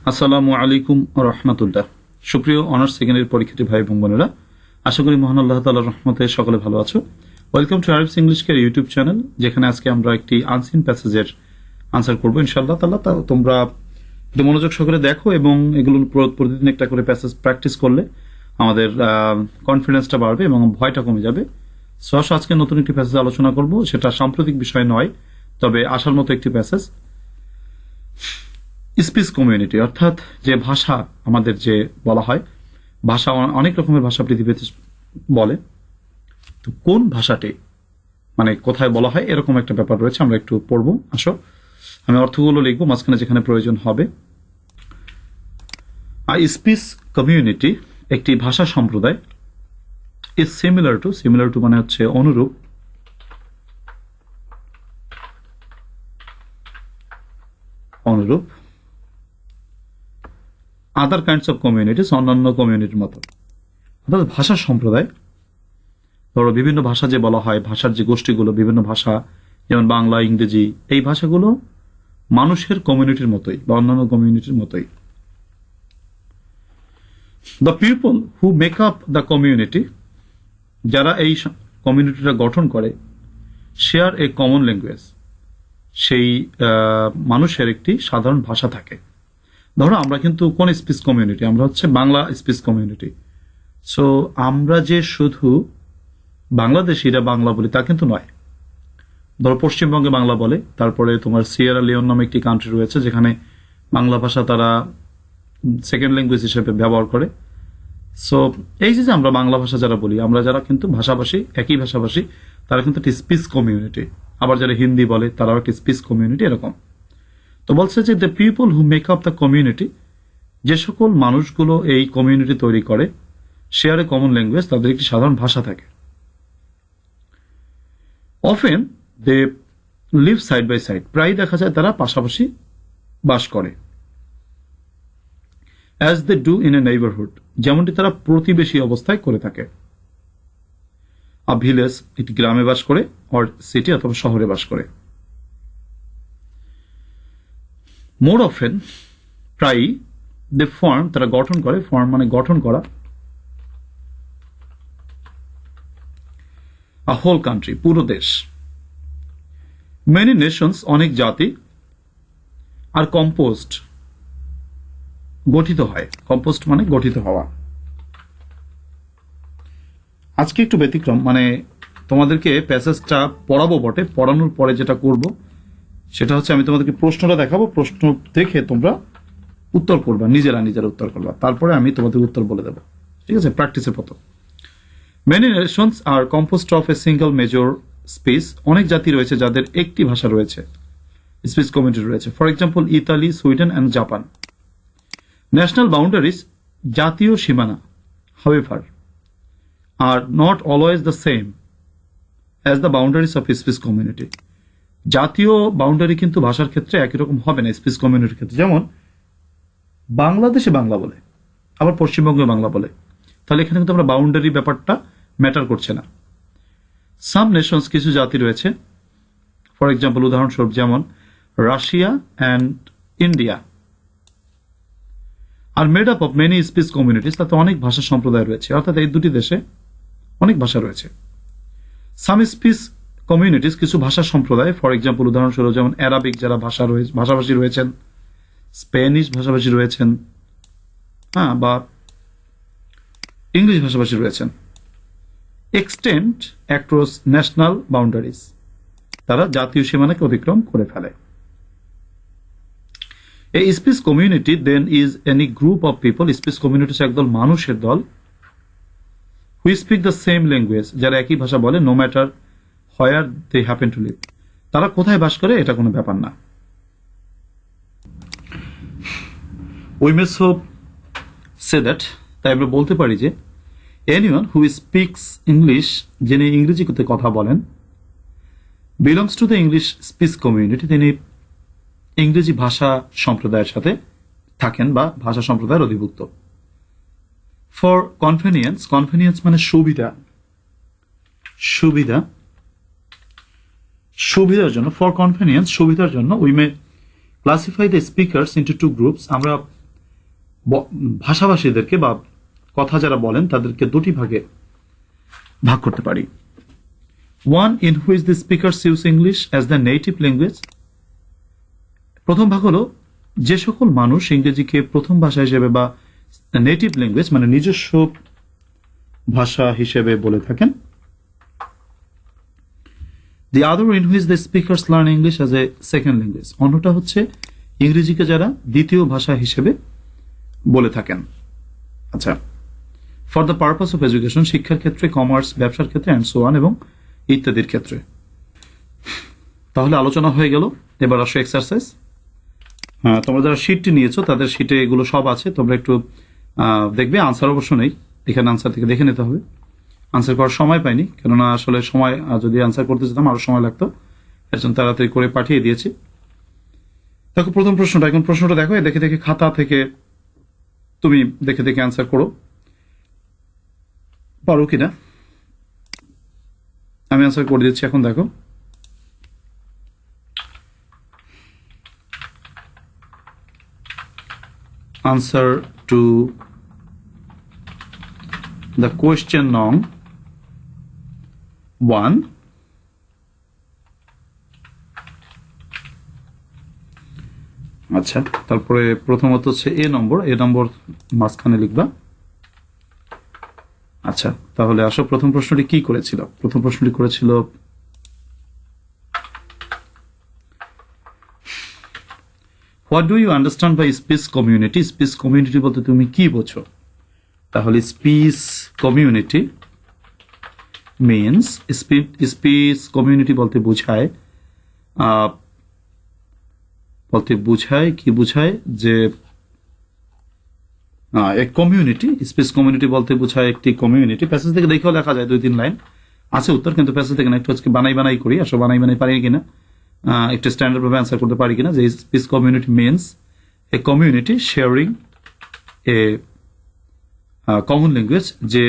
আসসালামু আলাইকুম রহমতুল্লাহ। সুপ্রিয় অনার্স সেকেন্ডের পরীক্ষার্থী ভাই এবং বোনেরা, আশা করি মহান আল্লাহ তাআলার রহমতে সকলে ভালো আছো। Welcome to Arif English care YouTube channel, যেখানে আজকে আমরা একটি আনসিন প্যাসেজের আনসার করবো ইনশাআল্লাহ তাআলা। তোমরা একটু মনোযোগ সহকারে দেখো এবং এগুলো প্রতিদিন একটা করে প্যাসেজ প্র্যাকটিস করলে আমাদের কনফিডেন্সটা বাড়বে এবং ভয়টা কমে যাবে। সো আজকে নতুন একটি প্যাসেজ আলোচনা করব, সেটা সাম্প্রতিক বিষয় নয়, তবে আসার মতো একটি প্যাসেজ। স্পিচ কমিউনিটি, অর্থাৎ যে ভাষা আমাদের যে বলা হয়, ভাষা অনেক রকমের ভাষা পৃথিবীতে বলে, তো কোন ভাষাটি মানে কোথায় বলা হয় এরকম একটা ব্যাপার রয়েছে। আমরা একটু পড়বো, আসো। আমি অর্থগুলো লিখবো মাঝখানে যেখানে প্রয়োজন হবে। স্পিচ কমিউনিটি, একটি ভাষা সম্প্রদায়, ইজ সিমিলার টু মানে হচ্ছে অনুরূপ, আদার কাইন্ডস অফ কমিউনিটিস, অন্যান্য কমিউনিটির মতো। অর্থাৎ ভাষা সম্প্রদায়, ধরো বিভিন্ন ভাষা যে বলা হয়, ভাষার যে গোষ্ঠীগুলো, বিভিন্ন ভাষা যেমন বাংলা, ইংরেজি, এই ভাষাগুলো মানুষের কমিউনিটির মতোই বা অন্যান্য কমিউনিটির মতোই। The people who make up the community, যারা এই কমিউনিটিটা গঠন করে, শেয়ার এ কমন ল্যাঙ্গুয়েজ, সেই মানুষের একটি সাধারণ ভাষা থাকে। ধরো আমরা কিন্তু কোন স্পিচ কমিউনিটি, আমরা হচ্ছে বাংলা স্পিচ কমিউনিটি। সো আমরা যে শুধু বাংলাদেশিরা বাংলা বলি তা কিন্তু নয়। ধরো পশ্চিমবঙ্গে বাংলা বলে, তারপরে তোমার সিয়েরা লিওন নামে একটি কান্ট্রি রয়েছে যেখানে বাংলা ভাষা তারা সেকেন্ড ল্যাঙ্গুয়েজ হিসেবে ব্যবহার করে। সো এই যে আমরা বাংলা ভাষা যারা বলি, আমরা যারা কিন্তু ভাষাভাষী, একই ভাষাভাষী, তারা কিন্তু একটি স্পিচ কমিউনিটি। আবার যারা হিন্দি বলে তারাও একটি স্পিচ কমিউনিটি, এরকম। তো বলছে যে the people who make up the community, যে সকল মানুষগুলো এই কমিউনিটি তৈরি করে, শেয়ার এ কমন ল্যাঙ্গুয়েজ, তাদের একটি সাধারণ ভাষা থাকে। Often they live side by side, প্রায় দেখা যায় তারা পাশাপাশি বাস করে। As they do in a neighbourhood, যেমনটি তারা প্রতিবেশী অবস্থায় করে থাকে। আ ভিলেজ, একটি গ্রামে বাস করে, অর সিটি অথবা শহরে বাস করে। মোর অফেন, প্রায়ই, দে ফর্ম, তারা গঠন করে, ফর্ম মানে গঠন করা, আ হোল কান্ট্রি, পুরো দেশ। মেনি নেশনস, অনেক জাতি, আর কম্পোস্ট, গঠিত হয়। কম্পোস্ট মানে গঠিত হওয়া। আজকে একটু ব্যতিক্রম, মানে তোমাদেরকে প্যাসেজটা পড়াবো বটে, পড়ানোর পরে যেটা করব সেটা হচ্ছে আমি তোমাদেরকে প্রশ্নটা দেখাবো, প্রশ্ন দেখে তোমরা উত্তর করবা, নিজেরা উত্তর করবা, তারপরে আমি তোমাদের উত্তর বলে দেবো, ঠিক আছে? প্র্যাকটিসের মতো। Many nations are composed of a single major speech, অনেক জাতি রয়েছে যাদের একটি ভাষা রয়েছে, স্পিচ কমিউনিটি রয়েছে। For example Italy, Sweden and Japan. National boundaries, জাতীয় সীমানা, however, are not always the same as the boundaries of speech community. জাতীয় বাউন্ডারি কিন্তু ভাষার ক্ষেত্রে একই রকম হবে না স্পিচ কমিউনিটির ক্ষেত্রে। যেমন বাংলাদেশে বাংলা বলে, আবার পশ্চিমবঙ্গে বাংলা বলে, তাহলে এখানে কিন্তু আমরা বাউন্ডারি ব্যাপারটা ম্যাটার করছে না। সাম নেশনস, কিছু জাতি রয়েছে, ফর এক্সাম্পল উদাহরণস্বরূপ যেমন Russia and India, are made up of many speech communities, তাতে অনেক ভাষা সম্প্রদায় রয়েছে, অর্থাৎ এই দুটি দেশে অনেক ভাষা রয়েছে। সাম স্পিচ কমিউনিটিস, কিছু ভাষা সম্প্রদায়, ফর এক্সাম্পল উদাহরণস্বরূপ যেমন অ্যারাবিক যারা ভাষাভাষী রয়েছেন, স্প্যানিশ ভাষাভাষী রয়েছেন, হ্যাঁ, বা ইংলিশ ভাষাভাষী রয়েছেন। এক্সটেন্ড অ্যাক্রস ন্যাশনাল বাউন্ডারিজ, তারা জাতীয় সীমানাকে অতিক্রম করে ফেলে। A speech community then is any group of people, speech community একদল মানুষের দল, who speak the same language, যারা একই ভাষা বলে, no matter where they happen to live, তারা কোথায় বাস করে এটা কোনো ব্যাপার না। We may so say that, তাই আমরা বলতে পারি যে এনিওয়ান হু স্পিক্স ইংলিশ, যিনি ইংরেজিতে কথা বলেন, belongs to the English speech community, তিনি ইংরেজি ভাষা সম্প্রদায়ের সাথে থাকেন বা ভাষা সম্প্রদায়ের অধিভুক্ত। ফর কনভেনিয়েন্স, কনভেনিয়েন্স মানে সুবিধা, সুবিধার জন্য, ফর কনভেনিয়েন্স সুবিধার জন্য, we may classify the speakers into two groups, আমরা ভাষাভাষীদেরকে বা কথা যারা বলেন তাদেরকে দুটি ভাগে ভাগ করতে পারি। One, in which the speakers use English as the native language. প্রথম ভাগ হলো যে সকল মানুষ ইংরেজিকে প্রথম ভাষা হিসেবে বা নেটিভ ল্যাঙ্গুয়েজ মানে নিজস্ব ভাষা হিসেবে বলে থাকেন। The other, in which the speakers learn English as a second language. অন্যটা হচ্ছে ইংরেজিকে যারা দ্বিতীয় ভাষা হিসেবে বলে থাকেন। আচ্ছা, for the purpose of education, শিক্ষার ক্ষেত্রে, কমার্স, ব্যবসার ক্ষেত্রে অ্যান্ড সো অন এবং ইত্যাদির ক্ষেত্রে। তাহলে আলোচনা হয়ে গেল। এবার আসো এক্সারসাইজ। তোমরা যারা শিটটি নিয়েছো তাদের শিটে এগুলো সব আছে, তোমরা একটু দেখবে। আনসার অবশ্য নেই, এখানে আনসার থেকে দেখে নিতে হবে। আনসার করার সময় পাইনি, কেননা আসলে সময় যদি আনসার করতে যেতাম আরো সময় লাগতো, এর জন্য তাড়াতাড়ি করে পাঠিয়ে দিয়েছি। দেখো প্রথম প্রশ্নটা, এখন প্রশ্নটা দেখো, দেখে দেখে খাতা থেকে তুমি দেখে দেখে আনসার করো, পারো কিনা। আমি আনসার করে দিচ্ছি, এখন দেখো। Answer to the question nong 1. আচ্ছা, তারপরে প্রথমত হচ্ছে এ নম্বর মাঝখানে লিখবা। আচ্ছা, তাহলে আসো প্রথম প্রশ্নটি কি করেছিল। প্রথম প্রশ্নটি করেছিল what do you understand by speech community. Speech community বলতে তুমি কি বোঝো? তাহলে speech community means, speech community বলতে বোঝায় কি বোঝায় যে এক কমিউনিটি। স্পিচ কমিউনিটি বলতে বোঝায় একটি কমিউনিটি। প্যাসেজ থেকে দেখেও লেখা যায় 2-3 লাইন আছে উত্তর, কিন্তু প্যাসেজ থেকে না, একটু আজকে বানাই করি। আসলে বানাই পারি কিনা, একটু স্ট্যান্ডার্ড ভাবে অ্যান্সার করতে পারি কিনা। যে speech community means a community sharing a common language, যে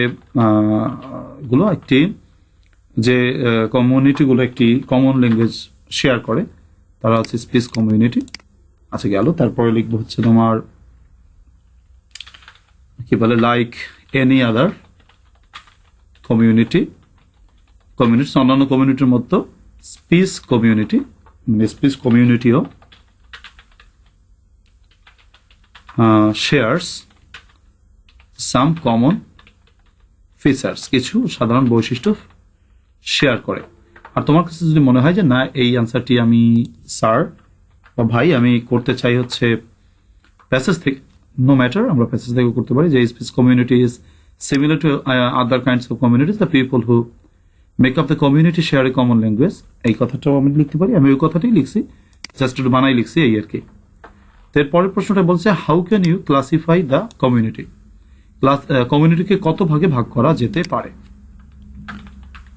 গুলো একটি যে কমিউনিটিগুলো একটি কমন ল্যাঙ্গুয়েজ শেয়ার করে, তারা হচ্ছে স্পিচ কমিউনিটি। আচ্ছা গেল। তারপরে লিখবো হচ্ছে তোমার কি বলে, লাইক এনি আদার কমিউনিটি অন্যান্য কমিউনিটির মতো স্পিচ কমিউনিটিও শেয়ার্স সাম কমন ফিচার্স, কিছু সাধারণ বৈশিষ্ট্য শেয়ার করে। আর তোমার কাছে যদি মনে হয় যে না, এই আনসারটি আমি স্যার বা ভাই আমি করতে চাই হচ্ছে প্যাসেজ থেকে, নো ম্যাটার, আমরা প্যাসেজ থেকে করতে পারি। যে speech community is similar to other kinds of communities, the people who make up the community share a common language. এই কথাটাও আমি লিখতে পারি, আমি ওই কথাটাই লিখছি, জাস্ট একটু বানাই লিখছি এই আর কি। তো এর পরের প্রশ্নটা বলছে how can you classify the community. কমিউনিটিকে কত ভাগে ভাগ করা যেতে পারে?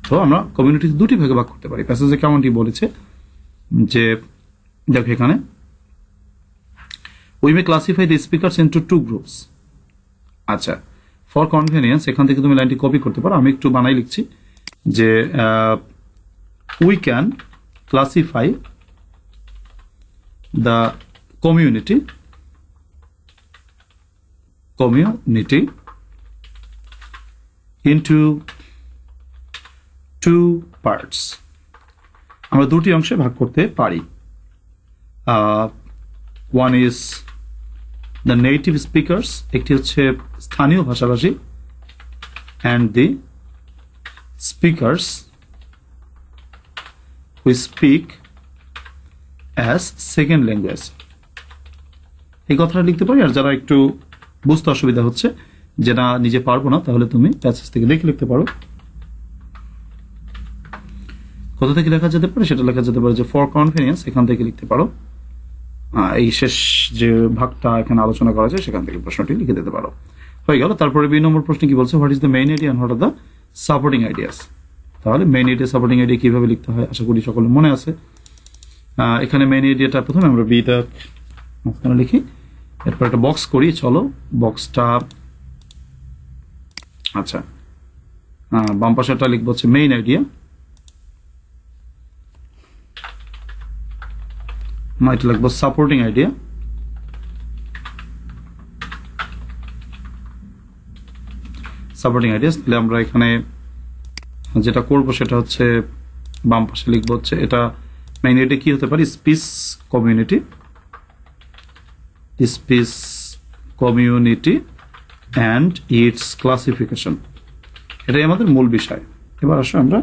তো আমরা কমিউনিটি দুটি ভাগে ভাগ করতে পারি। প্যাসেজে কেমনটি বলেছে যে দেখো এখানে, we may classify the speakers into 2 groups. আচ্ছা, ফর কনভেনিয়েন্স এখান থেকে তুমি লাইনটি কপি করতে পারো, আমি একটু বানাই লিখছি যে we can classify the community into 2 parts. আমরা দুটি অংশে ভাগ করতে পারি। One is the native speakers, একটি হচ্ছে স্থানীয় ভাষাভাষী, and the speakers who speak as second language. এই কথাটা লিখতে পারি। আর যারা একটু বুঝতে অসুবিধা হচ্ছে, যেটা নিজে পারবো না, তাহলে তুমি প্যাসেজ থেকে দেখে লিখতে পারো। কোথা থেকে লেখা যেতে পারে সেটা লেখা যেতে পারে যে ফর কনভেনিয়েন্স, এখান থেকে লিখতে পারো। এই শেষ যে ভাগটা এখানে আলোচনা করা যায় সেখান থেকে প্রশ্নটি লিখে দিতে পারো। হয়ে গেল। তারপরে বি নম্বর প্রশ্ন কি বলছে, what is the main idea and what are the supporting ideas. তাহলে মেইন আইডিয়া সাপোর্টিং আইডিয়া কিভাবে লিখতে হয় আশা করি সকলে মনে আছে। এখানে মেইন আইডিয়াটা প্রথমে আমরা বিটা মাঝখানে লিখি, এরপর একটা বক্স করি। চলো বক্সটা, আচ্ছা বাম পাশেটা লিখবো হচ্ছে মেইন আইডিয়া, এটা লিখবো সাপোর্টিং আইডিয়া, সাপোর্টিং আইডিয়াস। তাহলে আমরা এখানে যেটা করব সেটা হচ্ছে বাম পাশে লিখবো হচ্ছে এটা মেইন, এটা কি হতে পারে, speech community, speech community and it's classification, এটাই আমাদের মূল বিষয়। এবার আসো আমরা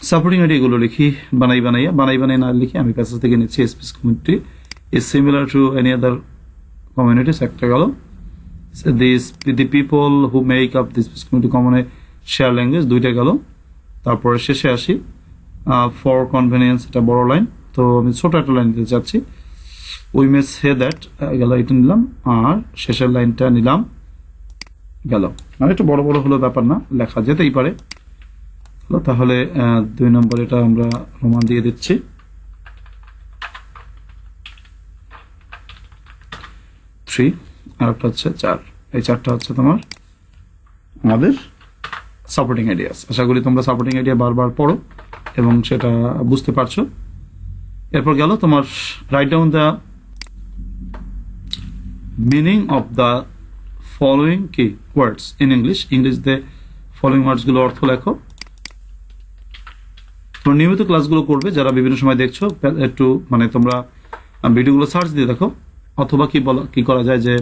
সাপোর্টিং আইডিয়াগুলো লিখি, বানাই না লিখি, আমি প্যাসেজ থেকে নিচ্ছি। Speech community is similar to any other communities, একটা গেল। The people who make up this speech community commonly share language, দুইটা গেল। তারপরে শেষে আসি ফর কনভেনিয়েন্স, এটা বড় লাইন, তো আমি ছোট একটা লাইন দিতে চাচ্ছি। উই মে সে দ্যাট, গেল, এটা নিলাম। আর শেষের লাইনটা নিলাম, গেল। মানে একটু বড় বড় হলো ব্যাপার না, লেখা যেতেই পারে। তাহলে 2 নম্বর এটা আমরা রোমান দিয়ে দিচ্ছি। 3, আর একটা হচ্ছে 4, এই 4টা হচ্ছে তোমার আমাদের সাপোর্টিং আইডিয়াস। আশা করি তোমরা সাপোর্টিং আইডিয়া বারবার পড়ো এবং সেটা বুঝতে পারছো। এরপর গেল তোমার write down the meaning of the following key words in English, ইংলিশতে ফলোয়িং ওয়ার্ডস গুলো অর্থ লেখো। তোমরা নিয়মিত ক্লাসগুলো করবে, যারা বিভিন্ন সময় দেখছো একটু মানে তোমরা ভিডিওগুলো সার্চ দিয়ে দেখো, অথবা কি করা যায় যে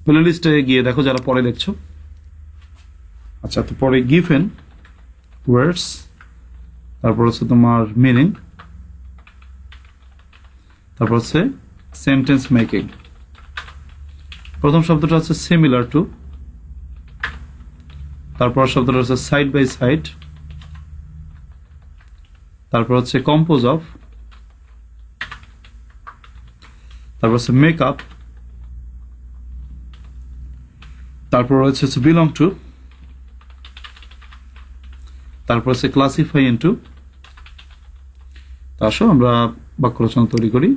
প্লে লিস্টে গিয়ে দেখো যারা পরে দেখছো। আচ্ছা, তো পরে গিভেন ওয়ার্ডস, তারপর হচ্ছে তোমার মিনিং, তারপর হচ্ছে সেন্টেন্স মেকিং। প্রথম শব্দটা হচ্ছে সিমিলার টু, তারপর শব্দটা হচ্ছে সাইড বাই সাইড, তারপর হচ্ছে কম্পোজ অফ, তারপর হচ্ছে মেক আপ, তারপর হচ্ছে বিলং টু, তারপর হচ্ছে ক্লাসিফাই ইনটু। তা আসো আমরা বাক্য রচনা তৈরি করি।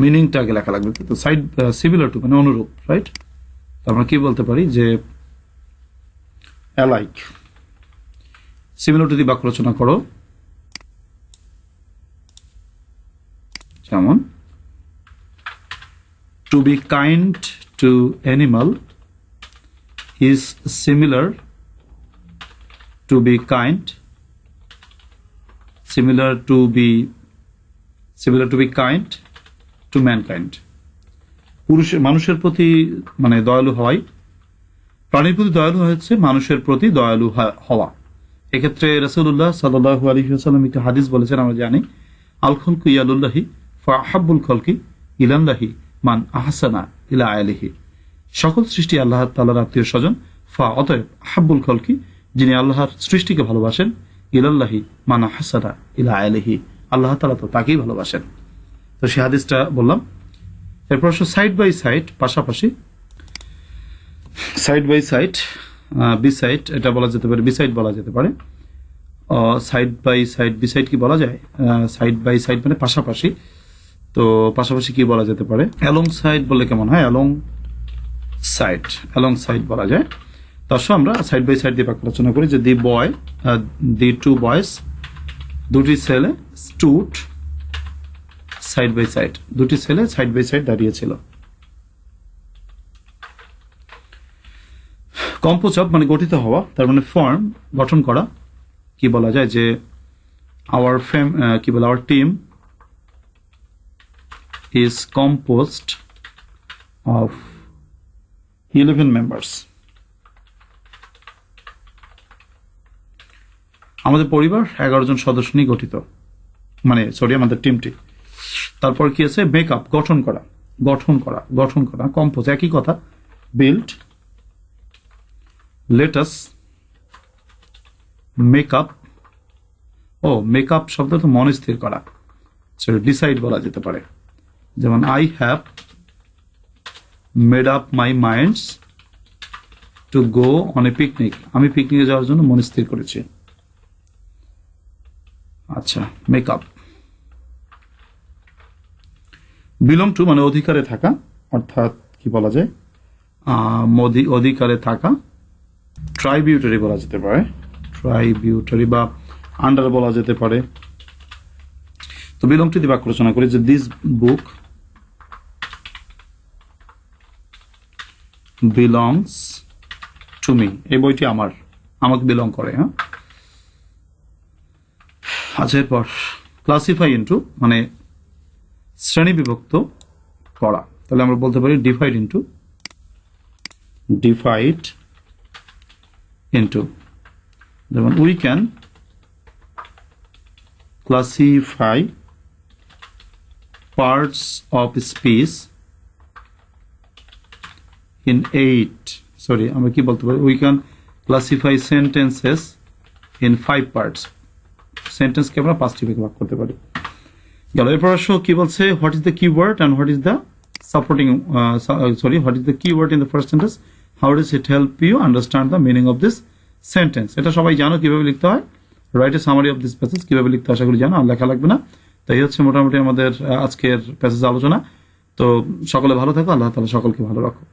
মিনিংটা আগে লেখা লাগবে, তো সাইড সিমিলার টু মানে অনুরূপ, রাইট? আমরা কি বলতে পারি যে অ্যালাইক। সিমিলার টু দিয়ে বাক্য রচনা করো, যেমন to be kind to animal is similar to be kind, similar to be kind to mankind. মানুষের প্রতি মানে দয়ালু হওয়াই, প্রাণীর প্রতি দয়ালু হচ্ছে মানুষের প্রতি দয়ালু হওয়া। এক্ষেত্রে রাসূলুল্লাহ সাল্লাল্লাহু আলাইহি ওয়াসাল্লাম একটি হাদিস বলেছেন, আমরা জানি, আল খলকু ইয়ালুল্লাহি ফাহাব্বুল খলকি ইলাল্লাহি মান আহসানা ইলা আলিহি। সকল সৃষ্টি আল্লাহ তাআলার আত্মীয় স্বজন, অতএব আহাব্বুল খলকি, যিনি আল্লাহর সৃষ্টিকে ভালোবাসেন, ইলাল্লাহি মান আহসানা ইলা আলিহি, আল্লাহ তাআলা তো তাকেই ভালোবাসেন। তো সেই হাদিসটা বললাম। এরপর সাইড বাই সাইড, পাশাপাশি, সাইড বাই সাইড, বিসাইড এটা বলা যেতে পারে, বিসাইড বলা যেতে পারে। সাইড বাই সাইড, বিসাইড কি বলা যায়? সাইড বাই সাইড মানে পাশাপাশি, তো পাশাপাশি কি বলা যেতে পারে? অ্যালং সাইড বললে কেমন হয়? অ্যালং সাইড বলা যায়। তার সঙ্গে আমরা সাইড বাই সাইড দিয়ে বাক্য রচনা করি যে দি টু বয়েস, দুটি ছেলে, স্টুড সাইড বাই সাইড, দুটি ছেলে সাইড বাই সাইড দাঁড়িয়েছিল। কম্পোজ অফ মানে গঠিত হওয়া, তার মানে ফর্ম গঠন করা। কি বলা যায় যে our team is composed of 11 members. আমাদের পরিবার 11 জন সদস্য নিয়ে গঠিত, মানে আমাদের টিমটি। তারপর কি আছে? মেকআপ, গঠন করা, কম্পোজ একই কথা, বিল্ড, লেটাস, মেকআপ। মেকআপ শব্দ তো মন স্থির করা, ডিসাইড বলা যেতে পারে। যেমন I have made up my minds to go on a picnic, আমি পিকনিকে যাওয়ার জন্য মন স্থির করেছি। আচ্ছা, মেকআপ। বিলং টু মানে অধিকারে থাকা, অর্থাৎ কি বলা যায়? অধিকারে থাকা। ট্রাইবিউটারি বলা যেতে পারে, বা আন্ডার বলা যেতে পারে। তো বিলং টু দিয়ে বাক্য রচনা করি যে this book belongs to me, এই বইটি আমাকে বিলং করে। হ্যাঁ, আচ্ছা, এরপর ক্লাসিফাই ইন্টু মানে শ্রেণী বিভক্ত করা, তাহলে আমরা বলতে পারি ডিভাইড ইন্টু, যেমন we can classify parts of speech in 8, sorry আমরা কি বলতে পারি, we can classify sentences in 5 parts, sentence কে আমরা 5টি ভাগে ভাগ করতে পারি। গেল, এরপর আসো কি বলছে, what is the keyword and what is the supporting, what is the keyword in the first sentence, how does it help you understand the meaning of this sentence. এটা সবাই জানো কিভাবে লিখতে হয়, write a summary of this passage কিভাবে লিখতে হয় আশা করি জানো, আর লেখা লাগবে না। তো এই হচ্ছে মোটামুটি আমাদের আজকের প্যাসেজ আলোচনা। তো সকলে ভালো থাকো, আল্লাহ তাআলা সকলকে ভালো রাখুক।